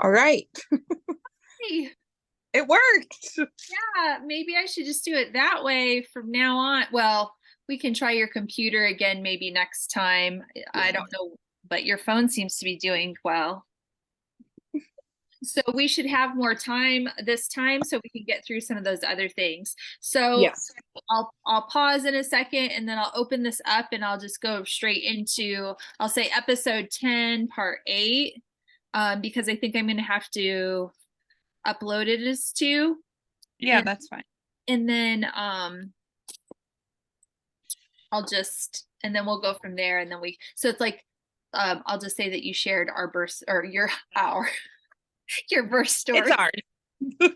All right. Hey, It worked. yeah, maybe I should just do it that way from now on. Well, we can try your computer again maybe next time. I Yeah. don't know, but your phone seems to be doing well. So we should have more time this time so we can get through some of those other things. So Yes. I'll pause in a second and then I'll open this up and I'll just go straight into I'll say episode 10, part 8, because I think I'm gonna have to upload it as two. Yeah, And that's fine. and then I'll just and then we'll go from there and then we so it's like I'll just say that you shared our birth or your our your birth It's story. hard. Yeah.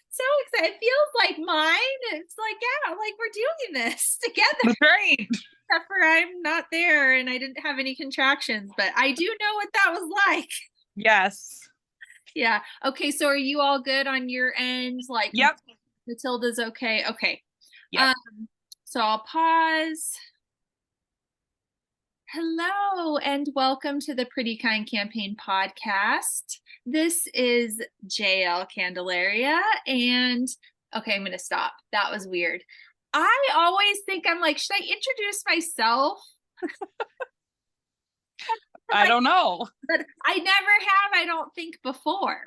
So excited. It feels like mine. It's like, yeah, like we're doing this together. That's right. Except for I'm not there and I didn't have any contractions, but I do know what that was like. Yes. Yeah. Okay, so are you all good on your end? Like Yep. Matilda's okay. Okay. Yep. Um, so I'll pause. Hello, and welcome to the Pretty Kind Campaign podcast. This is JL Candelaria, and okay, I'm going to stop. That was weird. I always think I'm like, should I introduce myself? I don't know. But I never have, I don't think before.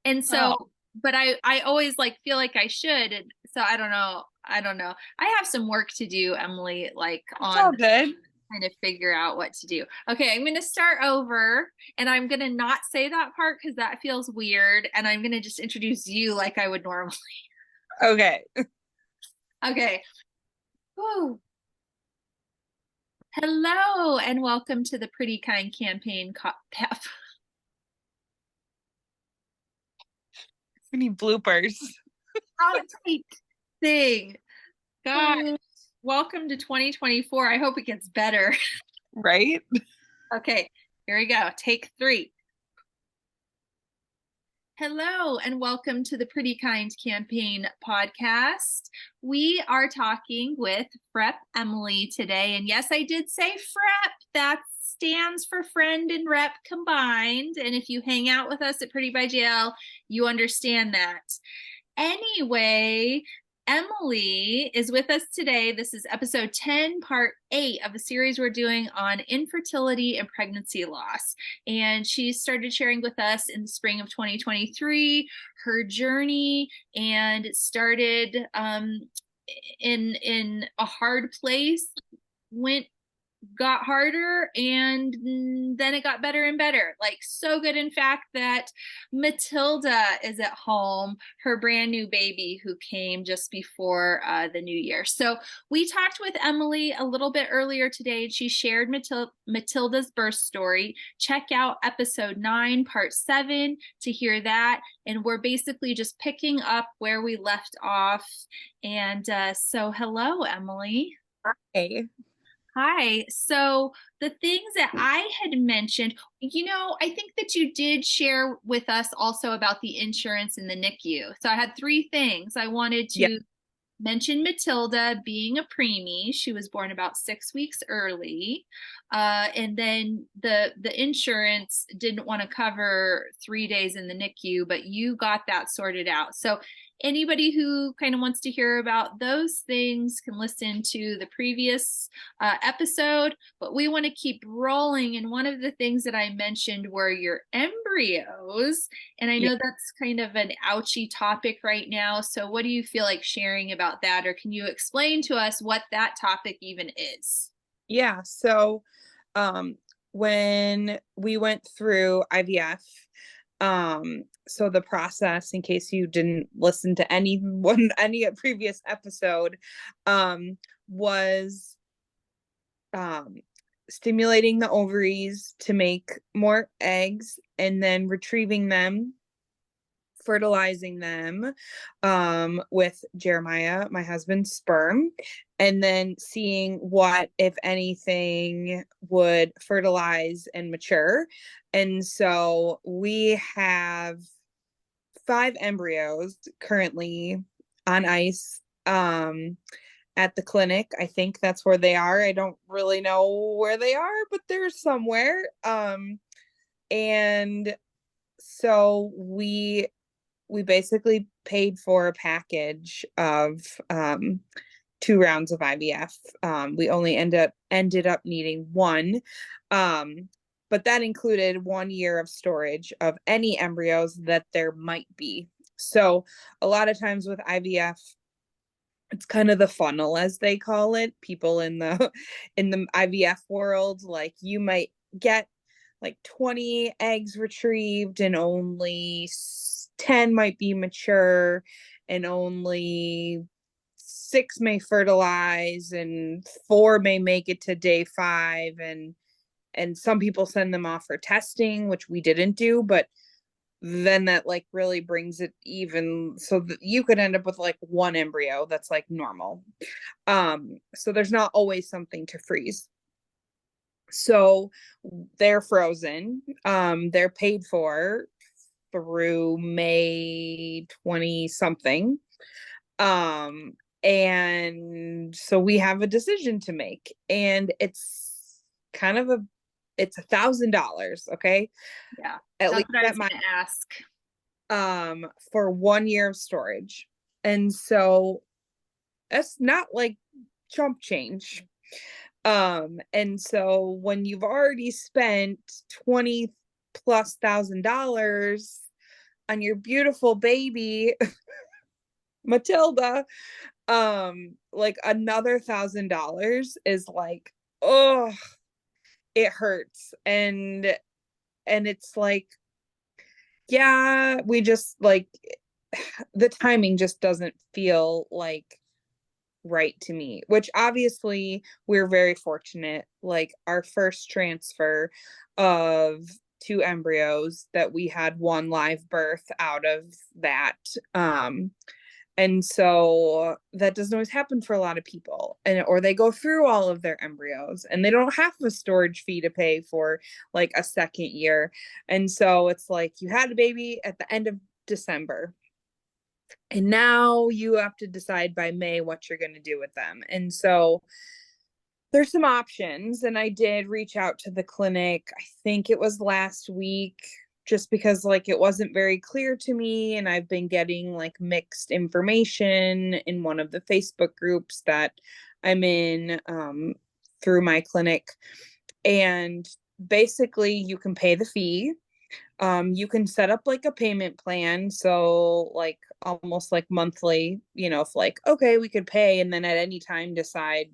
And Oh, so, but I always like feel like I should. And so I don't know. I don't know. I have some work to do, Emily, like it's on all good. kind of figure out what to do. Okay, I'm going to start over and I'm going to not say that part because that feels weird. And I'm going to just introduce you like I would normally. Okay. Okay. Woo. Hello and welcome to the Pretty Kind Campaign. We need bloopers. Outtake thing. God, welcome to 2024. I hope it gets better. Right? Okay, here we go. Take 3. Hello, and welcome to the Pretty Kind Campaign podcast. We are talking with Frep Emily today. And yes, I did say Frep. That stands for friend and rep combined. And if you hang out with us at Pretty by JL, you understand that. Anyway, Emily is with us today. This is episode 10, part 8 of a series we're doing on infertility and pregnancy loss. And she started sharing with us in the spring of 2023 her journey, and it started in a hard place, went got harder, and then it got better and better, like so good in fact that Matilda is at home, her brand new baby who came just before the new year. So we talked with Emily a little bit earlier today and she shared Matilda's birth story. Check out episode 9 part 7 to hear that, and we're basically just picking up where we left off. And so hello, Emily. Hey. Hi. So the things that I had mentioned, I think that you did share with us also about the insurance in the NICU. So I had 3 things. I wanted Yeah. to mention Matilda being a preemie. She was born about 6 weeks early. And then the insurance didn't want to cover 3 days in the NICU, but you got that sorted out. So anybody who kind of wants to hear about those things can listen to the previous episode, but we want to keep rolling. And one of the things that I mentioned were your embryos. And I Yeah. know that's kind of an ouchy topic right now. So what do you feel like sharing about that? Or can you explain to us what that topic even is? Yeah. So, um, when we went through IVF, so the process, in case you didn't listen to any previous episode, was um, stimulating the ovaries to make more eggs and then retrieving them, fertilizing them with Jeremiah, my husband's sperm, and then seeing what, if anything, would fertilize and mature. And so we have 5 embryos currently on ice at the clinic. I think that's where they are. I don't really know where they are, but they're somewhere. And so we basically paid for a package of 2 rounds of IVF. We only ended up needing one. But that included 1 year of storage of any embryos that there might be. So a lot of times with IVF, it's kind of the funnel, as they call it. People in the in the IVF world, like you might get like 20 eggs retrieved and only 10 might be mature, and only 6 may fertilize, and 4 may make it to day 5. And some people send them off for testing, which we didn't do, but then that like really brings it even, so that you could end up with like one embryo that's like normal. So there's not always something to freeze. So they're frozen. They're paid for through May 20 something. Um, and so we have a decision to make, and it's kind of it's $1,000, okay? Yeah, At that's least what I at was my going to ask. for 1 year of storage. And so that's not like chump change. And so when you've already spent 20 plus $1,000 on your beautiful baby Matilda, like another $1,000 is like, oh, it hurts. And it's like, yeah, we just like the timing just doesn't feel like right to me, which obviously we're very fortunate. Like our first transfer of 2 embryos, that we had one live birth out of that. And so that doesn't always happen for a lot of people, and or they go through all of their embryos and they don't have a storage fee to pay for like a second year. And so it's like you had a baby at the end of December, and now you have to decide by May what you're going to do with them. And so there's some options. And I did reach out to the clinic, I think it was last week, just because like it wasn't very clear to me. And I've been getting like mixed information in one of the Facebook groups that I'm in, through my clinic. And basically, you can pay the fee. You can set up like a payment plan. So like almost like monthly, if like, okay, we could pay and then at any time decide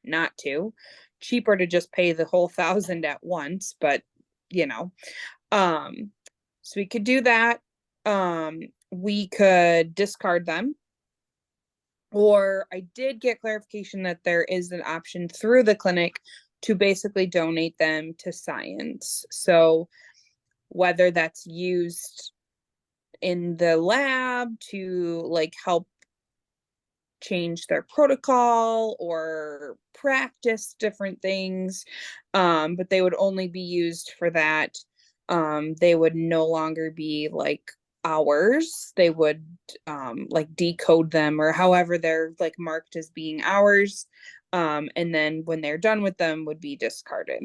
not to. Cheaper to just pay the whole 1,000 at once, but you know. Um, so we could do that. We could discard them. Or I did get clarification that there is an option through the clinic to basically donate them to science. So whether that's used in the lab to like help change their protocol or practice different things, but they would only be used for that. They would no longer be like ours. They would like decode them, or however they're like marked as being ours. And then when they're done with them, would be discarded.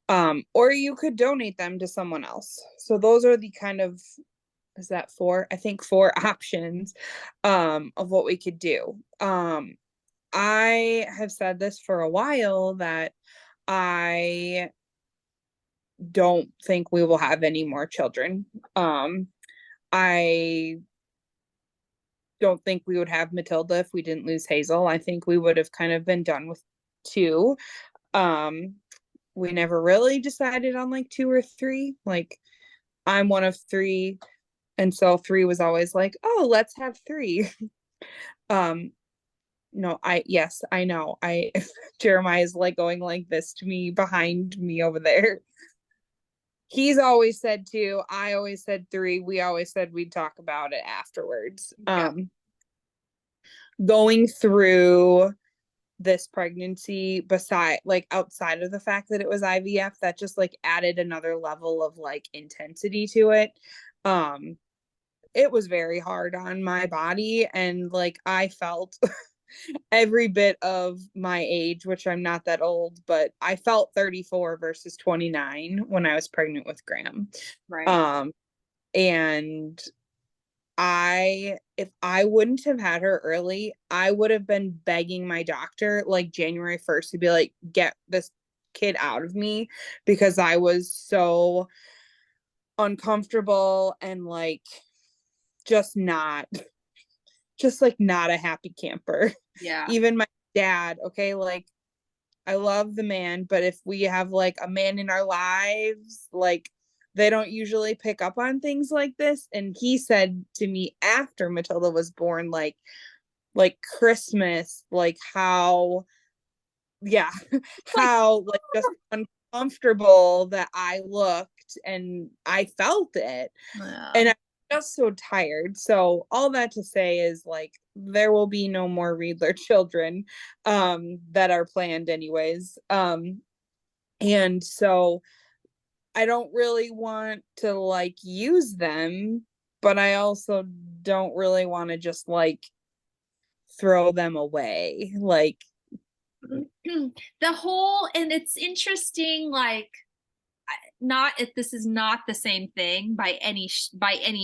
Or you could donate them to someone else. So those are the kind of, is that four? I think four options of what we could do. I have said this for a while that I don't think we will have any more children. I don't think we would have Matilda if we didn't lose Hazel. I think we would have kind of been done with 2. Um, we never really decided on like 2 or 3. Like I'm one of 3, and so 3 was always like, oh, let's have 3. um no, yes, I know, I Jeremiah is like going like this to me behind me over there. He's always said 2, I always said 3, we always said we'd talk about it afterwards. Yeah. Going through this pregnancy, beside like outside of the fact that it was IVF, that just like added another level of like intensity to it. um it was very hard on my body, and like I felt every bit of my age, which I'm not that old, but I felt 34 versus 29 when I was pregnant with Graham. Right. Um, and if I wouldn't have had her early, I would have been begging my doctor like January 1st to be like, get this kid out of me, because I was so uncomfortable and like just not just like not a happy camper. Yeah. Even my dad, okay, like I love the man, but if we have like a man in our lives, like they don't usually pick up on things like this. And he said to me after Matilda was born, like Christmas, like how, yeah, Like, how like just uncomfortable that I looked, and I felt it. yeah. And I'm just so tired. So all that to say is like there will be no more Riedler children that are planned anyways. And so I don't really want to like use them, but I also don't really want to just like throw them away. Like The whole, and it's interesting, like, not if this is not the same thing by any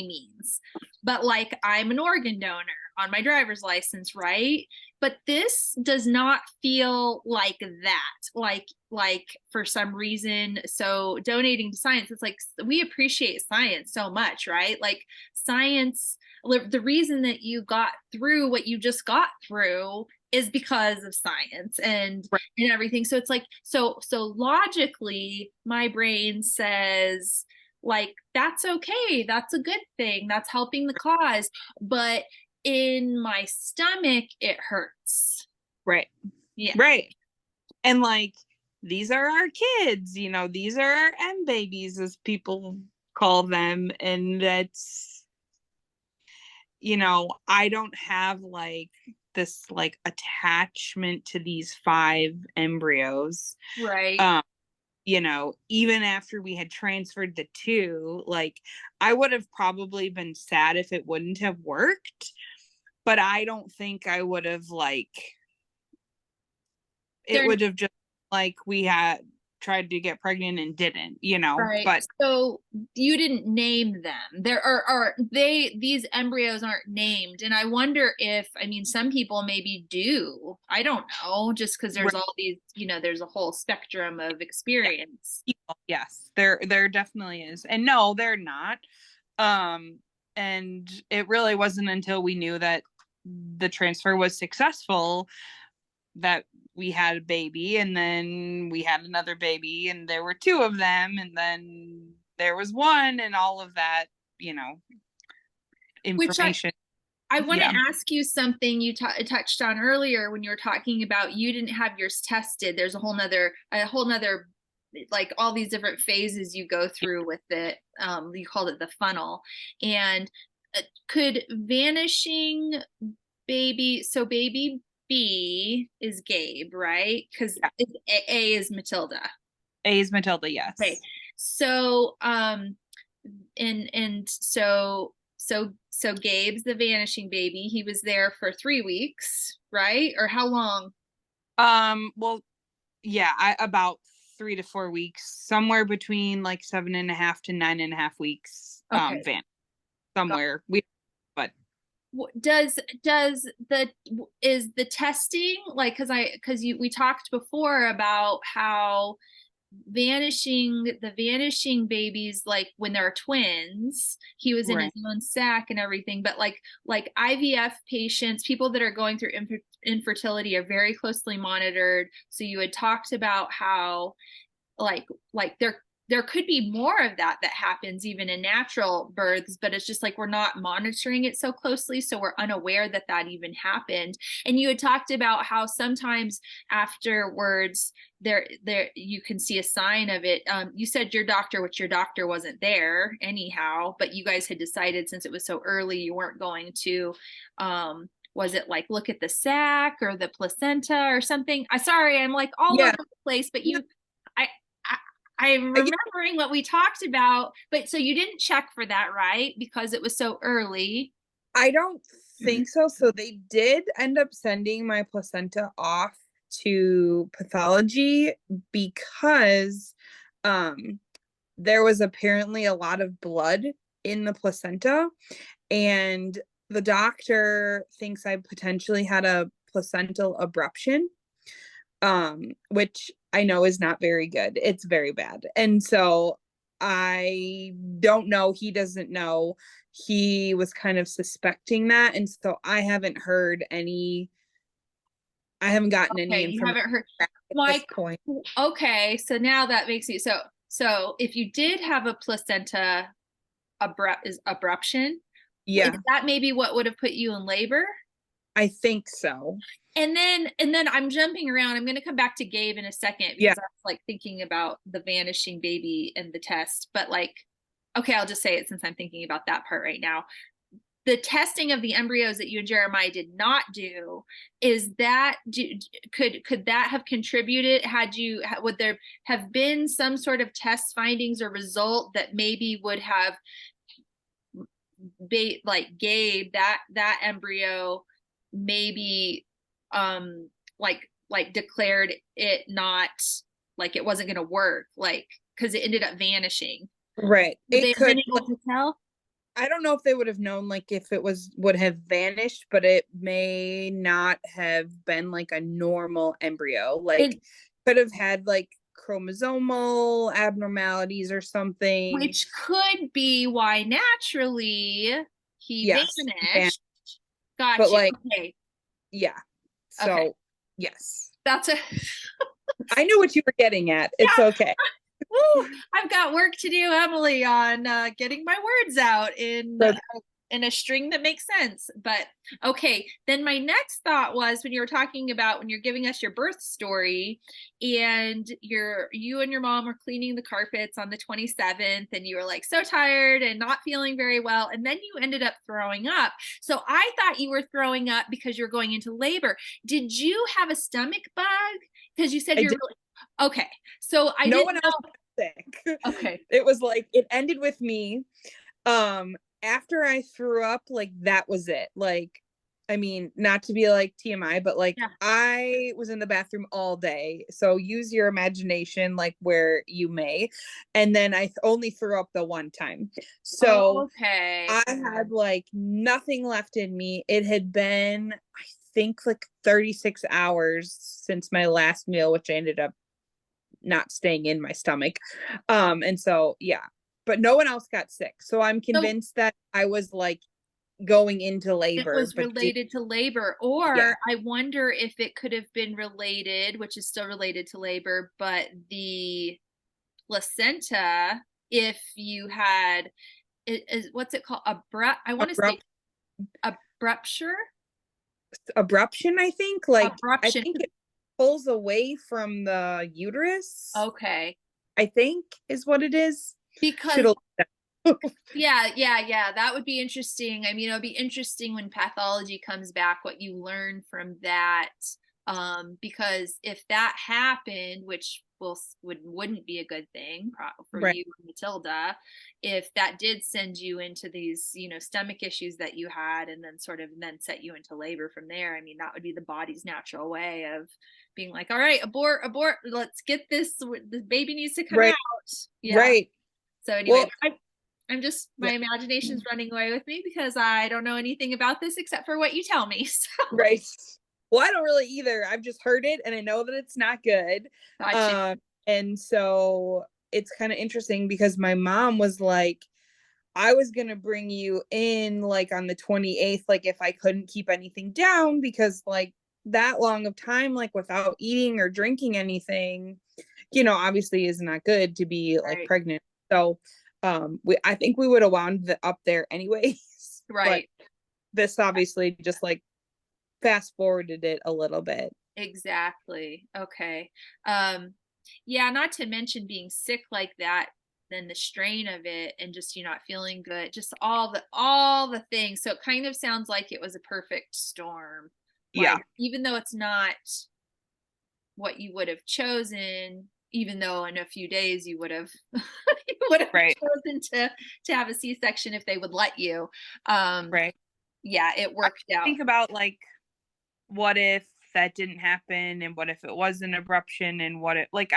means, but like I'm an organ donor on my driver's license, right? But this does not feel like that, like for some reason. So donating to science, it's like we appreciate science so much, right? Like science, the reason that you got through what you just got through is because of science and everything. So it's like, so logically my brain says like that's okay, that's a good thing, that's helping the cause, but in my stomach it hurts. right, Yeah. right. And like these are our kids, these are our M babies as people call them. And that's, I don't have like this like attachment to these 5 embryos. Right. Um, even after we had transferred the 2, like I would have probably been sad if it wouldn't have worked, but I don't think I would have like it They're would have just like we had tried to get pregnant and didn't. right. But So you didn't name them. There are they these embryos aren't named. And I wonder if, I mean, some people maybe do. I don't know, just because there's all these, there's a whole spectrum of experience. yes, there definitely is. And no, they're not. Um, and it really wasn't until we knew that the transfer was successful that we had a baby, and then we had another baby, and there were 2 of them, and then there was one, and all of that, Which information. I want to Yeah. ask you something you touched on earlier when you were talking about you didn't have yours tested. There's a whole nother, like all these different phases you go through with it. You called it the funnel. And could vanishing baby, so baby B is Gabe, right? Because Yeah. A is Matilda. A is Matilda, Okay. yes. So and so Gabe's the vanishing baby. He was there for 3 weeks, right? Or how long? Well, yeah, about 3 to 4 weeks, somewhere between like 7.5 to 9.5 weeks. Okay. Somewhere we, but Does the is the testing like, because we talked before about how the vanishing babies, like when they're twins, he was in his right, own sac and everything, but like IVF patients, people that are going through infertility are very closely monitored. So you had talked about how like there could be more of that happens even in natural births, but it's just like we're not monitoring it so closely, so we're unaware that even happened. And you had talked about how sometimes afterwards there you can see a sign of it. You said your doctor wasn't there anyhow, but you guys had decided since it was so early you weren't going to, was it like look at the sac or the placenta or something? I sorry, I'm like all over yeah. the place, but I, I'm remembering what we talked about, but so you didn't check for that, right? Because it was so early. I don't think so. So they did end up sending my placenta off to pathology because um there was apparently a lot of blood in the placenta, and the doctor thinks I potentially had a placental abruption, which I know is not very good. It's very bad. And so I don't know. He doesn't know. He was kind of suspecting that. And so I haven't gotten any Okay, you information haven't heard. at this Like, point. okay, so now that makes you so if you did have a placenta abruption, is Yeah, that maybe what would have put you in labor? I think so. And then I'm jumping around. I'm going to come back to Gabe in a second Yeah, because I was like thinking about the vanishing baby and the test. But like, okay, I'll just say it since I'm thinking about that part right now. The testing of the embryos that you and Jeremiah did not do, is that could that have contributed? Would there have been some sort of test findings or result that maybe would have like Gabe that embryo maybe like declared it not, like it wasn't going to work, like because it ended up vanishing? right. Would they It have been could, able to tell? I don't know if they would have known like if it was would have vanished, but it may not have been like a normal embryo. Like It, could have had like chromosomal abnormalities or something. which could be why naturally he Yes. And, vanished. but Gotcha. like Okay. yeah. Okay. So yes. That's a I knew what you were getting at. It's yeah. okay. Woo, I've got work to do, Emily, on getting my words out Okay. in a string that makes sense. But okay, then my next thought was when you were talking about when you're giving us your birth story, and you and your mom were cleaning the carpets on the 27th, and you were like so tired and not feeling very well, and then you ended up throwing up. So I thought you were throwing up because you're going into labor. Did you have a stomach bug? Because you said I you're did. really okay. So I No didn't one else know. got sick. Okay. It was like it ended with me. After I threw up, like that was it. Like, I mean, not to be like TMI, but like Yeah. I was in the bathroom all day. So use your imagination like where you may. And then I only threw up the one time. So Okay. I had like nothing left in me. It had been, I think, like 36 hours since my last meal, which I ended up not staying in my stomach. And so yeah, but no one else got sick. So I'm So convinced that I was like going into it labor, was but related to labor, yeah, or I wonder if it could have been related, which is still related to labor, but the placenta, if you had, is what's it called? I want to say abrupt abrupture. abruption, I think. Like I Abruption. think it pulls away from the uterus, Okay. I think is what it is. Should Because have yeah, that would be interesting. I mean, it'll be interesting when pathology comes back, what you learn from that. Because if that happened, which wouldn't be a good thing for right, you, Matilda, if that did send you into these, stomach issues that you had, and then sort of then set you into labor from there. I mean, that would be the body's natural way of being like, all right, abort, let's get this. The baby needs to come out. right, Yeah. right. So anyway, Well, I'm just, yeah, my imagination's running away with me because I don't know anything about this except for what you tell me. So right. Well, I don't really either. I've just heard it and I know that it's not good. got you. Um, and so it's kind of interesting because my mom was like, I was gonna bring you in like on the 28th, like if I couldn't keep anything down, because like that long of time, like without eating or drinking anything, obviously is not good to be like Right. pregnant. So I think we would have wound up there anyways. But Right. this obviously just like fast forwarded it a little bit. Exactly. Okay. Um, yeah, not to mention being sick like that, then the strain of it and just you not feeling good, just all the things. So it kind of sounds like it was a perfect storm. Yeah. Like even though it's not what you would have chosen, even though in a few days you would have you would have Right. chosen to have a C-section if they would let you. Um, Right. Yeah, it worked out. Think about like what if that didn't happen, and what if it was an abruption, and what if like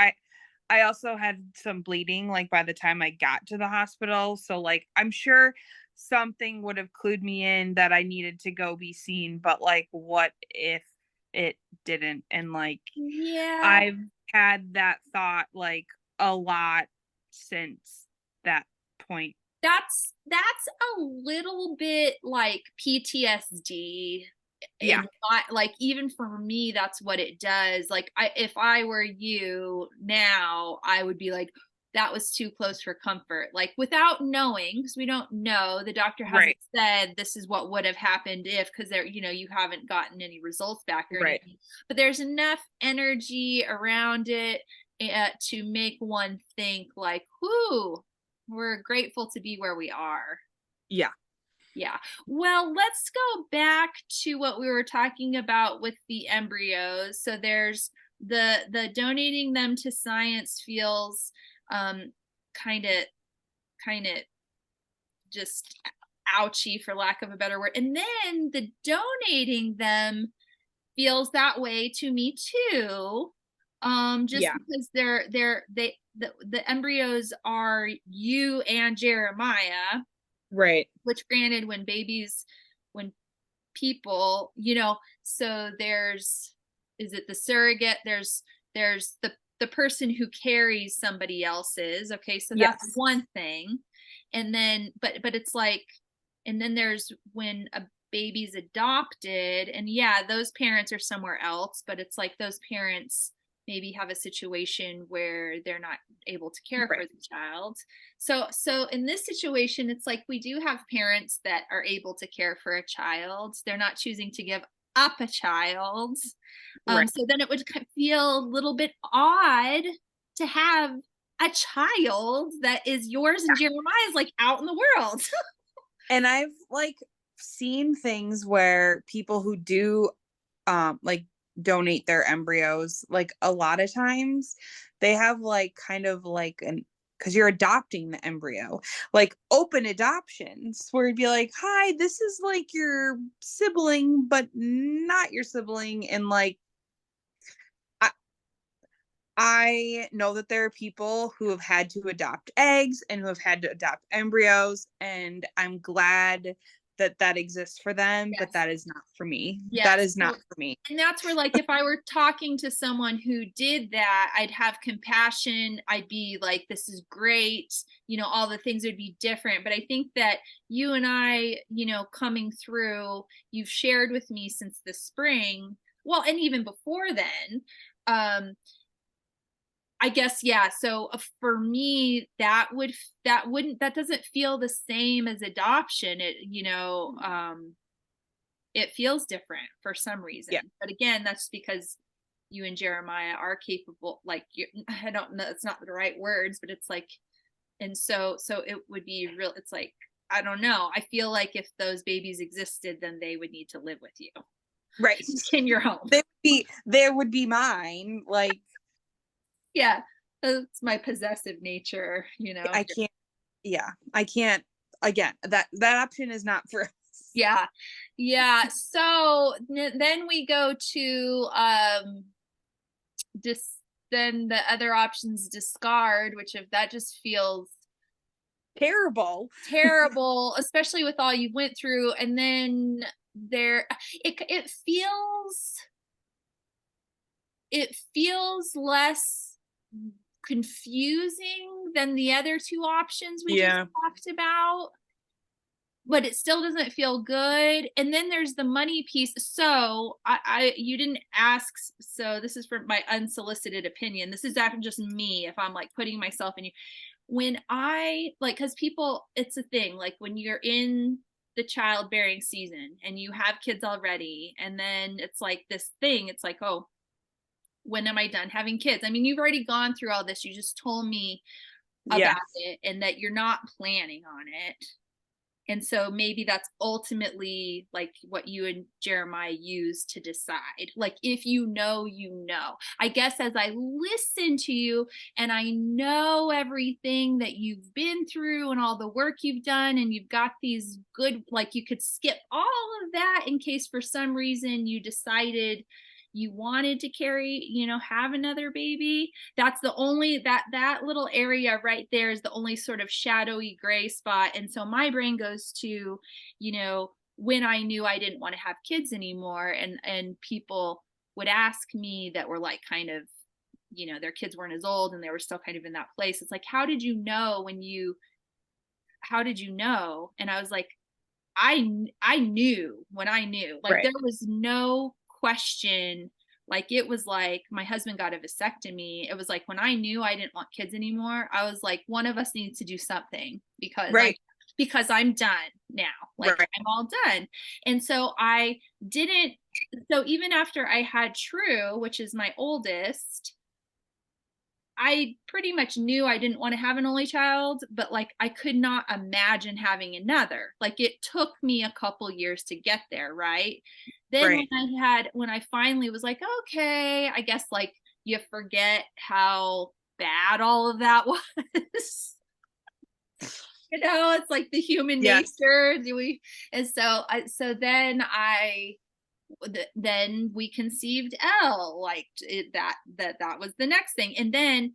I also had some bleeding like by the time I got to the hospital, so like I'm sure something would have clued me in that I needed to go be seen, but like what if it didn't? And like Yeah, I've had that thought like a lot since that point. that's a little bit like PTSD. Yeah, In my, like, even for me, that's what it does. Like, if I were you now, I would be like, that was too close for comfort. Like, without knowing, because we don't know, the doctor hasn't right, said this is what would have happened if, because there, you haven't gotten any results back or right. anything. But there's enough energy around it to make one think like, whoo, we're grateful to be where we are. Yeah. Yeah. Well, let's go back to what we were talking about with the embryos. So there's the donating them to science feels kind of kind of just ouchy, for lack of a better word. And then the donating them feels that way to me too. Just Yeah. because the embryos are you and Jeremiah, Right. which granted, when people, so there's, is it the surrogate, there's the person who carries somebody else's, okay, so that's Yes. one thing. And then but it's like, and then there's when a baby's adopted, and yeah, those parents are somewhere else, but it's like those parents maybe have a situation where they're not able to care for Right. the child. So in this situation, it's like we do have parents that are able to care for a child. They're not choosing to give up a child. Right. So then it would feel a little bit odd to have a child that is yours and Jeremiah's like out in the world. And I've like seen things where people who do like donate their embryos, like a lot of times they have like kind of like an, because you're adopting the embryo, like open adoptions where you'd be like, hi, this is like your sibling but not your sibling. And like I, I know that there are people who have had to adopt eggs and who have had to adopt embryos, and I'm glad that that exists for them, but Yes. that is not for me. That Yes. is not for me. And that's where, like, if I were talking to someone who did that, I'd have compassion. I'd be like, this is great. All the things would be different. But I think that you and I, coming through, you've shared with me since the spring, well, and even before then, um, I guess, yeah. So for me, that doesn't feel the same as adoption. It feels different for some reason. Yeah. But again, that's because you and Jeremiah are capable, like, I don't know, it's not the right words, but it's like, and so it would be real. It's like, I don't know. I feel like if those babies existed, then they would need to live with you Right. in your home. There would be mine. Like Yeah. That's my possessive nature, I can't, yeah, I can't, again, that option is not for us. Yeah. Yeah. So then we go to dis then the other options, discard, which, if that just feels Terrible. terrible, especially with all you went through. And then there, it feels less confusing than the other two options we just Yeah. talked about, but it still doesn't feel good. And then there's the money piece. So you didn't ask, so this is for my unsolicited opinion. This is after just me, if I'm like putting myself in you. When I like, because people, it's a thing, like when you're in the childbearing season and you have kids already, and then it's like this thing, it's like, oh, when am I done having kids? I mean, you've already gone through all this. You just told me Yeah. about it, and that you're not planning on it. And so maybe that's ultimately like what you and Jeremiah use to decide. Like, if you know, you know. I guess as I listen to you and I know everything that you've been through and all the work you've done, and you've got these good, like, you could skip all of that in case for some reason you decided you wanted to carry, have another baby. That's the only, that little area right there is the only sort of shadowy gray spot. And so my brain goes to, when I knew I didn't want to have kids anymore, and people would ask me that were like kind of, their kids weren't as old and they were still kind of in that place. It's like, how did you know? And I was like, I knew when I knew, like, Right. there was no question. Like, it was like my husband got a vasectomy. It was like when I knew I didn't want kids anymore, I was like, one of us needs to do something Right. because I'm done now. Like, Right. I'm all done. And so I didn't. So even after I had True, which is my oldest, I pretty much knew I didn't want to have an only child, but like I could not imagine having another. Like, it took me a couple years to get there, right? Then Right. when I finally was like, okay, I guess like you forget how bad all of that was. It's like the human Yes. nature. And then we conceived Elle, like that was the next thing. And then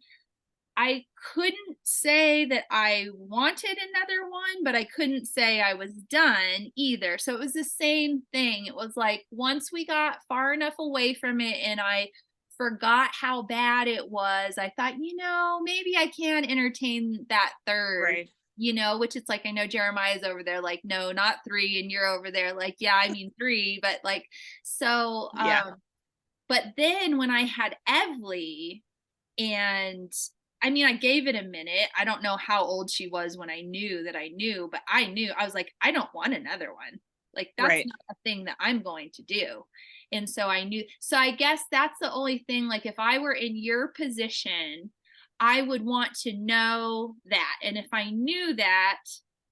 I couldn't say that I wanted another one, but I couldn't say I was done either. So it was the same thing. It was like once we got far enough away from it and I forgot how bad it was, I thought, maybe I can entertain that third. Right. Which it's like, I know Jeremiah's over there like, no, not three, and you're over there like, yeah, I mean three, but like, so Yeah. but then when I had Evely, and I mean, I gave it a minute. I don't know how old she was when I knew that I knew, but I knew. I was like, I don't want another one. Like, that's Right. not a thing that I'm going to do. And so I knew. So I guess that's the only thing. Like, if I were in your position, I would want to know that. And if I knew that,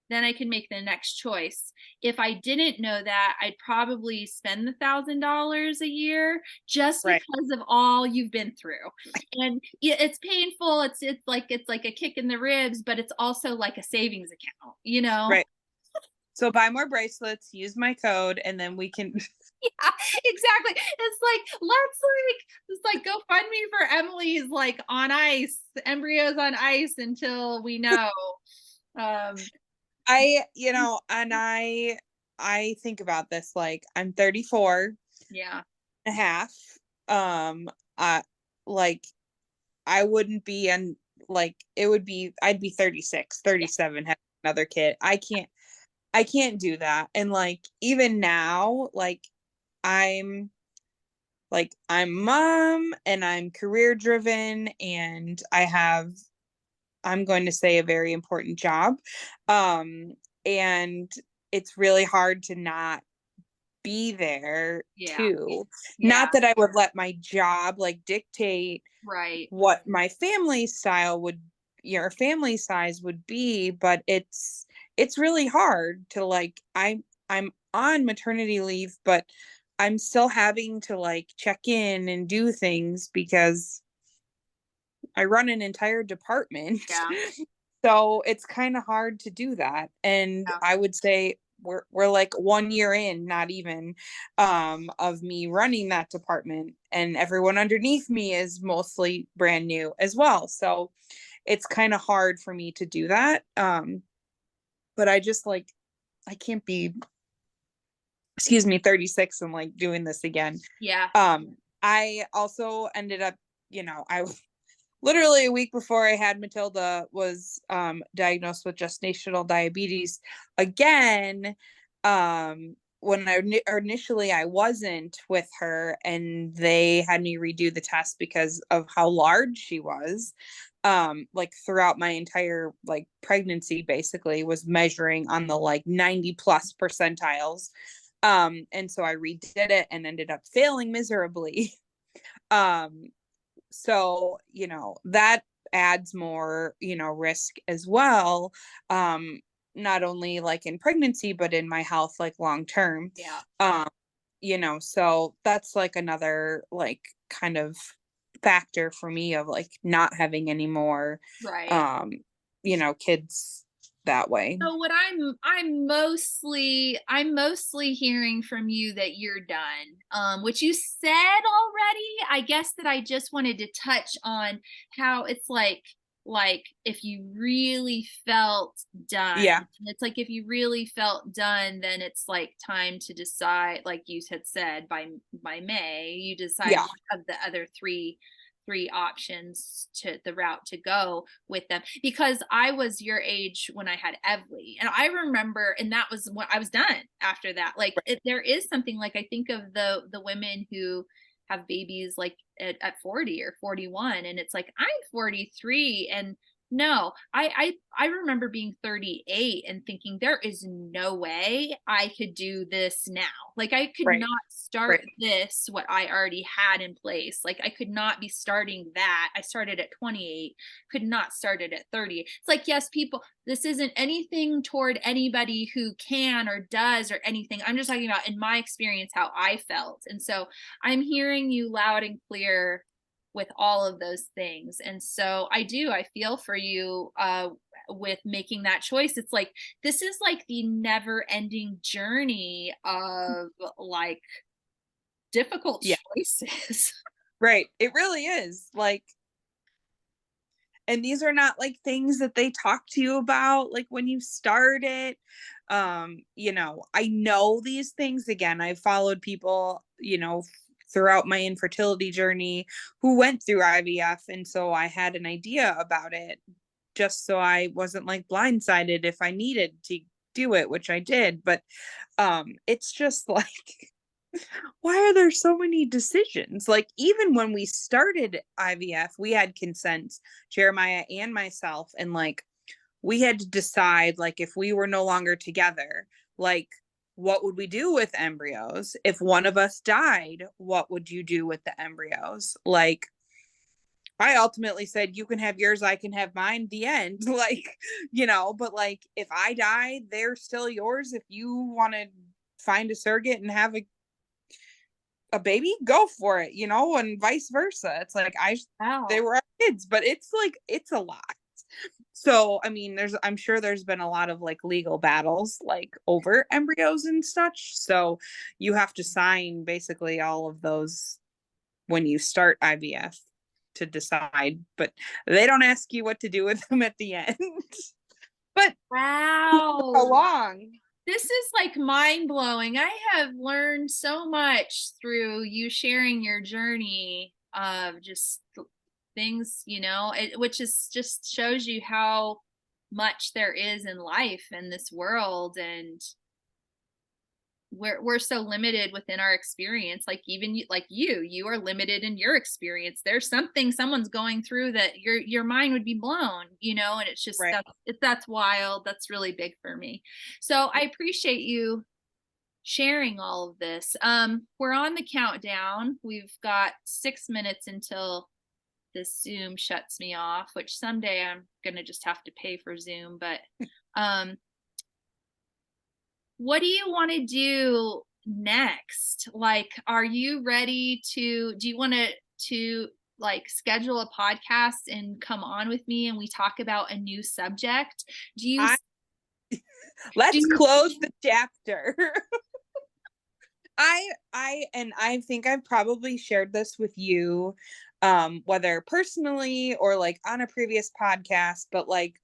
then I can make the next choice. If I didn't know that, I'd probably spend $1,000 a year just Right. because of all you've been through. And it's painful. It's like a kick in the ribs, but it's also like a savings account. Right. So buy more bracelets, use my code, and then we can. Yeah, exactly. It's like go fund me for Emily's like on ice, embryos on ice until we know. Um, And I think about this, like, I'm 34 yeah, and a half. I like I wouldn't be in, like, it would be, I'd be 36, yeah, 37, having another kid. I can't do that. And like even now, I'm I'm mom and I'm career driven and I'm going to say a very important job. Um and it's really hard to not be there yeah, too. yeah, Not that I would let my job like dictate right. what my family style would, your family size would be, but it's really hard to like, I'm on maternity leave, but I'm still having to like check in and do things because I run an entire department. Yeah, So it's kind of hard to do that. And yeah, I would say we're like 1 year in, not even, of me running that department, and everyone underneath me is mostly brand new as well. So it's kind of hard for me to do that. But I just like, I can't be, excuse me, 36 and like doing this again. yeah. I also ended up, I literally a week before I had Matilda was diagnosed with gestational diabetes again. When initially I wasn't with her, and they had me redo the test because of how large she was. Like throughout my entire like pregnancy, basically was measuring on the like 90 plus percentiles. And so I redid it and ended up failing miserably. Um, so that adds more risk as well. not only like in pregnancy, but in my health, like long term. Yeah. Um, so that's like another like kind of factor for me of like not having any more, Right. um, kids that way. So what I'm mostly hearing from you that you're done. Which you said already. I guess that I just wanted to touch on how it's like if you really felt done. Yeah. It's like if you really felt done, then it's like time to decide, like you had said, by May, you decide Yeah. one of the other three options to the route to go with them, because I was your age when I had Evely, and I remember, and that was when I was done after that. Like there is something, like I think of the women who have babies like at 40 or 41, and it's like I'm 43, and no, I remember being 38 and thinking there is no way I could do this now. Like I could Right. not start Right. this what I already had in place. Like I could not be starting that. I started at 28, could not start it at 30. It's like, yes, people, this isn't anything toward anybody who can or does or anything. I'm just talking about in my experience how I felt. And so I'm hearing you loud and clear with all of those things. And so I feel for you with making that choice. It's like this is like the never ending journey of like difficult Yeah. choices. Right. It really is. Like, and these are not like things that they talk to you about like when you start it. I know these things. Again, I've followed people, throughout my infertility journey who went through IVF, and so I had an idea about it, just so I wasn't like blindsided if I needed to do it, which I did. But it's just like, why are there so many decisions? Like, even when we started IVF, we had consent, Jeremiah and myself, and like we had to decide like if we were no longer together, like what would we do with embryos? If one of us died, what would you do with the embryos? Like, I ultimately said, you can have yours, I can have mine, the end. Like, but like if I die, they're still yours. If you want to find a surrogate and have a baby, go for it, and vice versa. It's like they Wow. were our kids, but it's like it's a lot. So, I mean, I'm sure there's been a lot of like legal battles like over embryos and such. So you have to sign basically all of those when you start IVF to decide, but they don't ask you what to do with them at the end. But how Wow. long? This is like mind blowing. I have learned so much through you sharing your journey of just things, which is just shows you how much there is in life in this world. And we're so limited within our experience. Like even you are limited in your experience. There's something someone's going through that your mind would be blown, and it's just Right. that's wild. That's really big for me. So I appreciate you sharing all of this. We're on the countdown. We've got 6 minutes until this Zoom shuts me off, which someday I'm gonna just have to pay for Zoom. But um, what do you want to do next? Like, are you ready do you want to like schedule a podcast and come on with me and we talk about a new subject? Do you I do let's you close the chapter. I think I've probably shared this with you, whether personally or like on a previous podcast, but like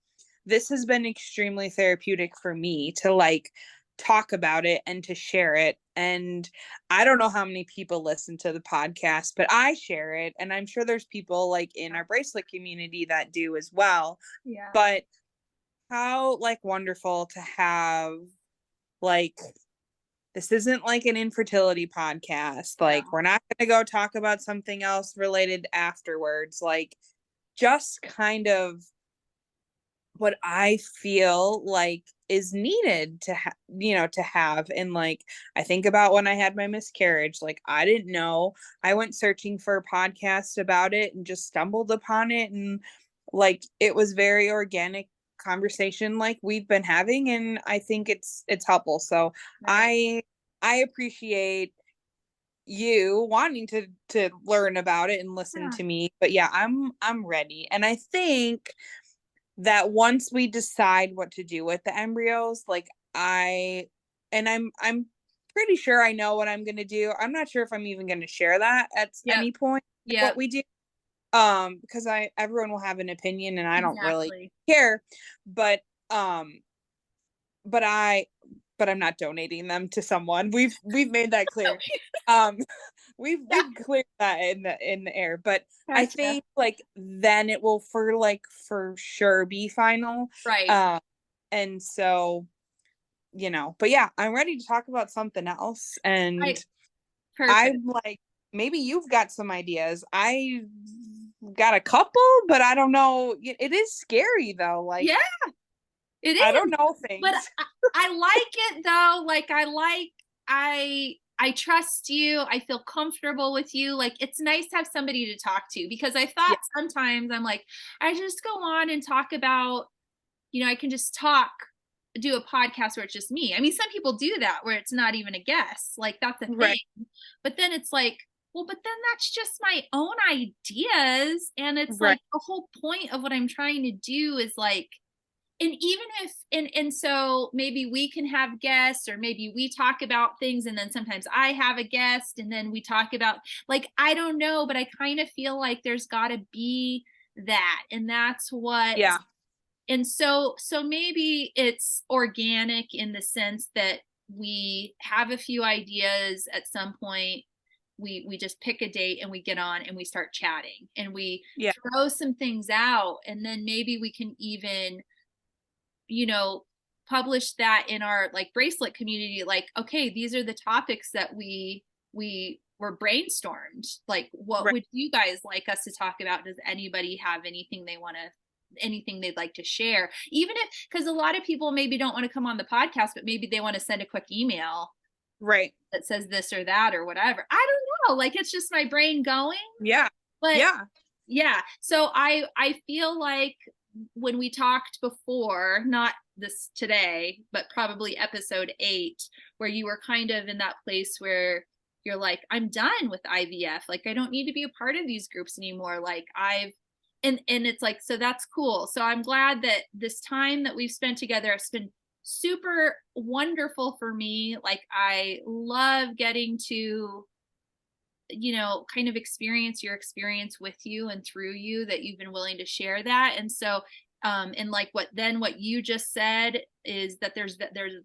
this has been extremely therapeutic for me to like talk about it and to share it. And I don't know how many people listen to the podcast, but I share it, and I'm sure there's people like in our bracelet community that do as well. Yeah. But how like wonderful to have like, this isn't like an infertility podcast. Like, we're not going to go talk about something else related afterwards. Like, just kind of what I feel like is needed to have. And like, I think about when I had my miscarriage, like, I didn't know. I went searching for a podcast about it and just stumbled upon it. And like, it was very organic conversation like we've been having, and I think it's helpful. So Right. I appreciate you wanting to learn about it and listen Yeah. to me. But yeah, I'm ready. And I think that once we decide what to do with the embryos, like I'm pretty sure I know what I'm going to do. I'm not sure if I'm even going to share that at Yep. any point what Yep. we do, because I everyone will have an opinion and I don't really Exactly. care. But um but I but I'm not donating them to someone. We've made that clear. Um Yeah. we've cleared that in the air. But I Gotcha. think like then it will for sure be final. Right. Um and so, but yeah, I'm ready to talk about something else. And Right. Perfect. I'm like, maybe you've got some ideas. I got a couple, but I don't know. It is scary though. Like, Yeah, it I don't is. know But things. I like it though. Like I trust you. I feel comfortable with you. Like it's nice to have somebody to talk to because I thought Yeah, sometimes I'm like, I just go on and talk about, I can just talk, do a podcast where it's just me. I mean, some people do that where it's not even a guest. Like that's a thing. right, But then it's like, well, but then that's just my own ideas. And it's right. like the whole point of what I'm trying to do is like, and even if and so maybe we can have guests or maybe we talk about things and then sometimes I have a guest and then we talk about like I don't know, but I kind of feel like there's got to be that, and that's what. Yeah, And so maybe it's organic in the sense that we have a few ideas at some point, we just pick a date and we get on and we start chatting and we yeah, throw some things out, and then maybe we can even, you know, publish that in our like bracelet community, like, okay, these are the topics that we were brainstormed. Like, what right, would you guys like us to talk about? Does anybody have anything they want to, anything they'd like to share? Even if, because a lot of people maybe don't want to come on the podcast, but maybe they want to send a quick email right. that says this or that or whatever. I don't know. Like it's just my brain going. Yeah, But yeah, yeah, so I feel like when we talked before, not this today, but probably episode 8, where you were kind of in that place where you're like, I'm done with IVF. Like I don't need to be a part of these groups anymore. Like I've and it's like, so that's cool. So I'm glad that this time that we've spent together has been super wonderful for me. Like I love getting to, kind of experience your experience with you and through you, that you've been willing to share that. And so and like what you just said is that there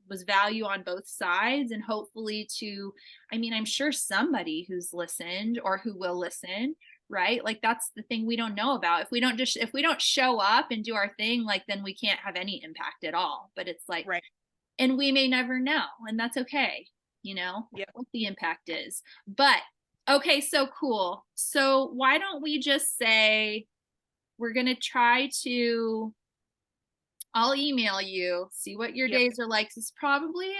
was value on both sides, and hopefully to, I mean, I'm sure somebody who's listened or who will listen, right? Like that's the thing we don't know about. If we don't show up and do our thing, like then we can't have any impact at all. But it's like, right. and we may never know, and that's okay, Yep. what the impact is. But okay, so cool. So why don't we just say we're going to try to, I'll email you, see what your Yep. days are like. It's probably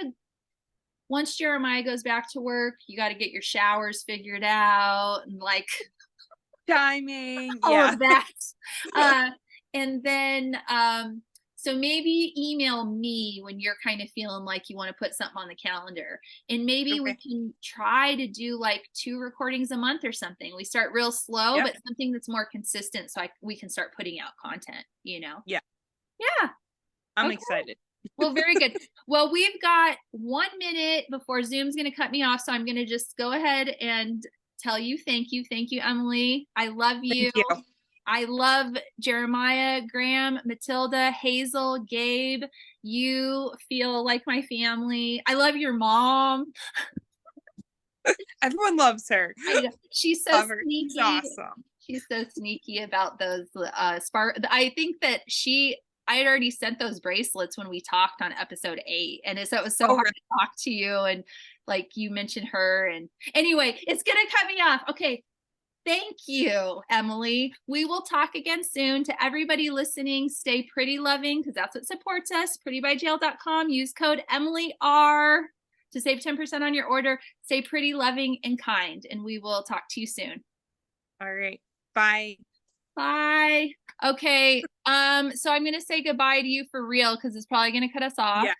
once Jeremiah goes back to work, you got to get your showers figured out and like Timing. all Yeah. of that. Uh, and then, so maybe email me when you're kind of feeling like you want to put something on the calendar. And maybe we Okay. can try to do like 2 recordings a month or something. We start real slow, Yep. but something that's more consistent so we can start putting out content, Yeah. Yeah. I'm Okay. excited. Well, very good. Well, we've got 1 minute before Zoom's going to cut me off. So I'm going to just go ahead and tell you thank you. Thank you, Emily. I love you. Thank you. I love Jeremiah, Graham, Matilda, Hazel, Gabe. You feel like my family. I love your mom. Everyone loves her. I know. She's so Love her. She's sneaky. awesome. She's so sneaky about those spark. I think that I had already sent those bracelets when we talked on episode 8. And so it was so Oh, hard really? to talk to you. And like you mentioned her. And anyway, it's going to cut me off. Okay. Thank you, Emily. We will talk again soon. To everybody listening, stay pretty loving because that's what supports us. Prettybyjail.com. Use code EmilyR to save 10% on your order. Stay pretty loving and kind, and we will talk to you soon. All right. Bye. Bye. Okay. So I'm gonna say goodbye to you for real because it's probably gonna cut us off. Yeah,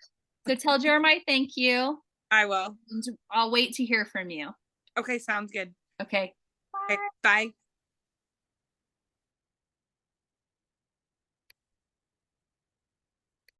So tell Jeremiah thank you. I will. And I'll wait to hear from you. Okay, sounds good. Okay. Okay, Bye. bye.